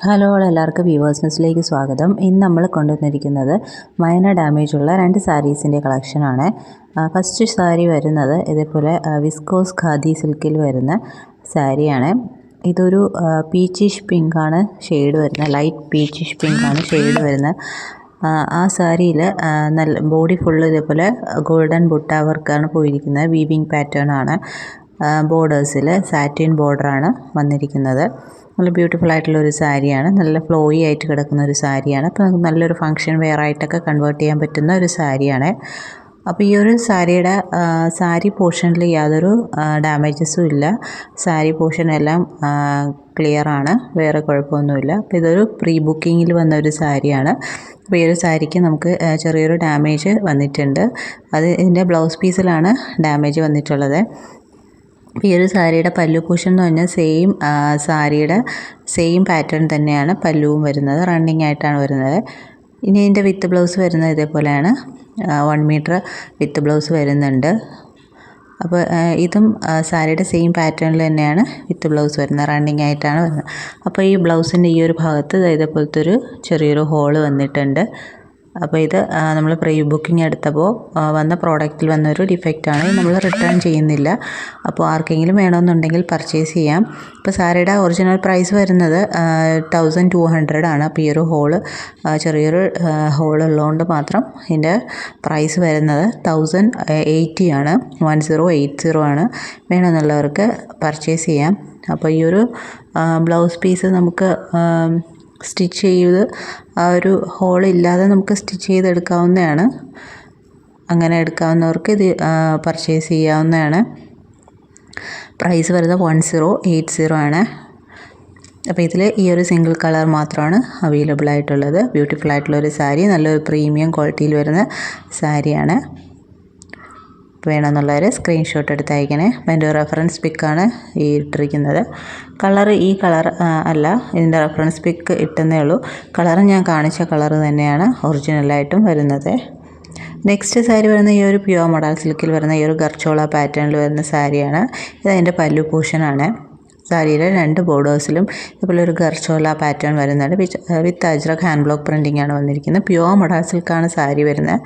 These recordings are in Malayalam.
ഹലോ എല്ലാവർക്കും വ്യൂവേഴ്സ് ന്യൂസിലേക്ക് സ്വാഗതം. ഇന്ന് നമ്മൾ കൊണ്ടുവന്നിരിക്കുന്നത് മൈനർ ഡാമേജുള്ള 2 സാരീസിൻ്റെ കളക്ഷനാണ്. ഫസ്റ്റ് സാരി വരുന്നത് ഇതേപോലെ വിസ്കോസ് ഖാദി സിൽക്കിൽ വരുന്ന സാരിയാണ്. ഇതൊരു പീച്ചിഷ് പിങ്കാണ് ഷെയ്ഡ് വരുന്നത്, ലൈറ്റ് പീച്ചിഷ് പിങ്കാണ് ഷെയ്ഡ് വരുന്നത്. ആ സാരിയിൽ നല്ല ബോഡി ഫുള്ള് ഇതേപോലെ ഗോൾഡൻ ബുട്ട വർക്കാണ് പോയിരിക്കുന്നത്. വീവിങ് പാറ്റേൺ ആണ്. ബോർഡേഴ്സിൽ സാറ്റിൻ ബോർഡറാണ് വന്നിരിക്കുന്നത്. നല്ല ബ്യൂട്ടിഫുൾ ആയിട്ടുള്ള ഒരു സാരിയാണ്. നല്ല ഫ്ലോയി ആയിട്ട് കിടക്കുന്ന ഒരു സാരിയാണ്. അപ്പോൾ നമുക്ക് നല്ലൊരു ഫംഗ്ഷൻ വെയർ ആയിട്ടൊക്കെ കൺവേർട്ട് ചെയ്യാൻ പറ്റുന്ന ഒരു സാരിയാണ്. അപ്പോൾ ഈ ഒരു സാരിയുടെ സാരി പോർഷനിൽ യാതൊരു ഡാമേജസും ഇല്ല. സാരി പോർഷൻ എല്ലാം ക്ലിയർ ആണ്, വേറെ കുഴപ്പമൊന്നുമില്ല. അപ്പോൾ ഇതൊരു പ്രീ ബുക്കിങ്ങിൽ വന്ന ഒരു സാരിയാണ്. അപ്പോൾ ഈ ഒരു സാരിക്ക് നമുക്ക് ചെറിയൊരു ഡാമേജ് വന്നിട്ടുണ്ട്. അത് ഇതിൻ്റെ ബ്ലൗസ് പീസിലാണ് ഡാമേജ് വന്നിട്ടുള്ളത്. ഈ ഒരു സാരിയുടെ പല്ലു പോർഷൻ എന്ന് പറഞ്ഞാൽ സാരിയുടെ സെയിം പാറ്റേൺ തന്നെയാണ് പല്ലുവും വരുന്നത്, റണ്ണിങ് ആയിട്ടാണ് വരുന്നത്. ഇനി ഇതിൻ്റെ വിത്ത് ബ്ലൗസ് വരുന്നത് ഇതേപോലെയാണ്. 1 മീറ്റർ വിത്ത് ബ്ലൗസ് വരുന്നുണ്ട്. അപ്പോൾ ഇതും സാരിയുടെ സെയിം പാറ്റേണിൽ തന്നെയാണ് വിത്ത് ബ്ലൗസ് വരുന്നത്, റണ്ണിങ് ആയിട്ടാണ് വരുന്നത്. അപ്പോൾ ഈ ബ്ലൗസിൻ്റെ ഈ ഒരു ഭാഗത്ത് ഇതേപോലത്തെ ഒരു ചെറിയൊരു ഹോള് വന്നിട്ടുണ്ട്. അപ്പോൾ ഇത് നമ്മൾ പ്രീ ബുക്കിംഗ് എടുത്തപ്പോൾ വന്ന പ്രോഡക്റ്റിൽ വന്നൊരു ഡിഫക്റ്റാണ്. നമ്മൾ റിട്ടേൺ ചെയ്യുന്നില്ല. അപ്പോൾ ആർക്കെങ്കിലും വേണമെന്നുണ്ടെങ്കിൽ പർച്ചേസ് ചെയ്യാം. ഇപ്പോൾ സാരിയുടെ ഒറിജിനൽ പ്രൈസ് വരുന്നത് 1200 ആണ്. അപ്പോൾ ഈ ഒരു ഹോള് ചെറിയൊരു ഹോൾ ഉള്ളതുകൊണ്ട് മാത്രം ഇതിൻ്റെ പ്രൈസ് വരുന്നത് 1080 ആണ്, 1080 ആണ്. വേണമെന്നുള്ളവർക്ക് പർച്ചേസ് ചെയ്യാം. അപ്പോൾ ഈ ഒരു ബ്ലൗസ് പീസ് നമുക്ക് സ്റ്റിച്ച് ചെയ്ത് ആ ഒരു ഹോളില്ലാതെ നമുക്ക് സ്റ്റിച്ച് ചെയ്തെടുക്കാവുന്നതാണ്. അങ്ങനെ എടുക്കാവുന്നവർക്ക് ഇത് പർച്ചേസ് ചെയ്യാവുന്നതാണ്. പ്രൈസ് വരുന്നത് 1080 ആണ്. അപ്പോൾ ഇതിൽ ഈ ഒരു സിംഗിൾ കളർ മാത്രമാണ് അവൈലബിൾ ആയിട്ടുള്ളത്. ബ്യൂട്ടിഫുൾ ആയിട്ടുള്ളൊരു സാരി, നല്ലൊരു പ്രീമിയം ക്വാളിറ്റിയിൽ വരുന്ന സാരിയാണ്. വേണമെന്നുള്ളവർ സ്ക്രീൻഷോട്ട് എടുത്ത് അയക്കണേ. അതിൻ്റെ റെഫറൻസ് പിക്കാണ് ഈ ഇട്ടിരിക്കുന്നത്. ഈ കളർ അല്ല, ഇതിൻ്റെ റെഫറൻസ് പിക്ക് ഇട്ടെന്നേ ഉള്ളൂ. കളർ ഞാൻ കാണിച്ച കളർ തന്നെയാണ് ഒറിജിനലായിട്ടും വരുന്നത്. നെക്സ്റ്റ് സാരി വരുന്ന ഈ ഒരു പ്യുവർ മോഡൽ സിൽക്കിൽ വരുന്ന ഈ ഒരു ഗർച്ചോള പാറ്റേണിൽ വരുന്ന സാരിയാണ്. ഇതതിൻ്റെ പല്ലു പോർഷനാണ്. സാരിയുടെ 2 ബോർഡേഴ്സിലും ഇതുപോലെ ഒരു ഗർച്ചോല പാറ്റേൺ വരുന്നുണ്ട്. വിത്ത് അജ്രക് ഹാൻഡ് ബ്ലോക്ക് പ്രിൻറ്റിംഗ് ആണ് വന്നിരിക്കുന്നത്. പ്യുവർ മോഡൽ സിൽക്കാണ് സാരി വരുന്നത്.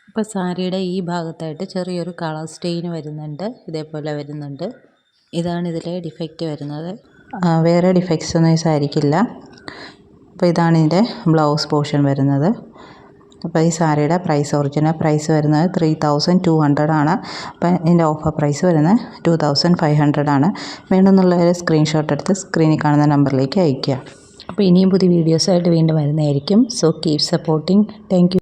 അപ്പോൾ സാരിയുടെ ഈ ഭാഗത്തായിട്ട് ചെറിയൊരു കളർ സ്റ്റെയിൻ വരുന്നുണ്ട്, ഇതേപോലെ വരുന്നുണ്ട്. ഇതാണ് ഇതിലെ ഡിഫക്റ്റ് വരുന്നത്. വേറെ ഡിഫക്ട്സ് ഒന്നും ഈ സാരിക്കില്ല. അപ്പോൾ ഇതാണ് ഇതിൻ്റെ ബ്ലൗസ് പോർഷൻ വരുന്നത്. അപ്പോൾ ഈ സാരിയുടെ ഒറിജിനൽ പ്രൈസ് വരുന്നത് 3200 ആണ്. അപ്പോൾ ഇതിൻ്റെ ഓഫർ പ്രൈസ് വരുന്നത് 2500 ആണ്. വേണമെന്നുള്ളവർ സ്ക്രീൻഷോട്ട് എടുത്ത് സ്ക്രീനിൽ കാണുന്ന നമ്പറിലേക്ക് അയയ്ക്കുക. അപ്പോൾ ഇനിയും പുതിയ വീഡിയോസായിട്ട് വീണ്ടും വരുന്നതായിരിക്കും. So keep supporting. Thank you.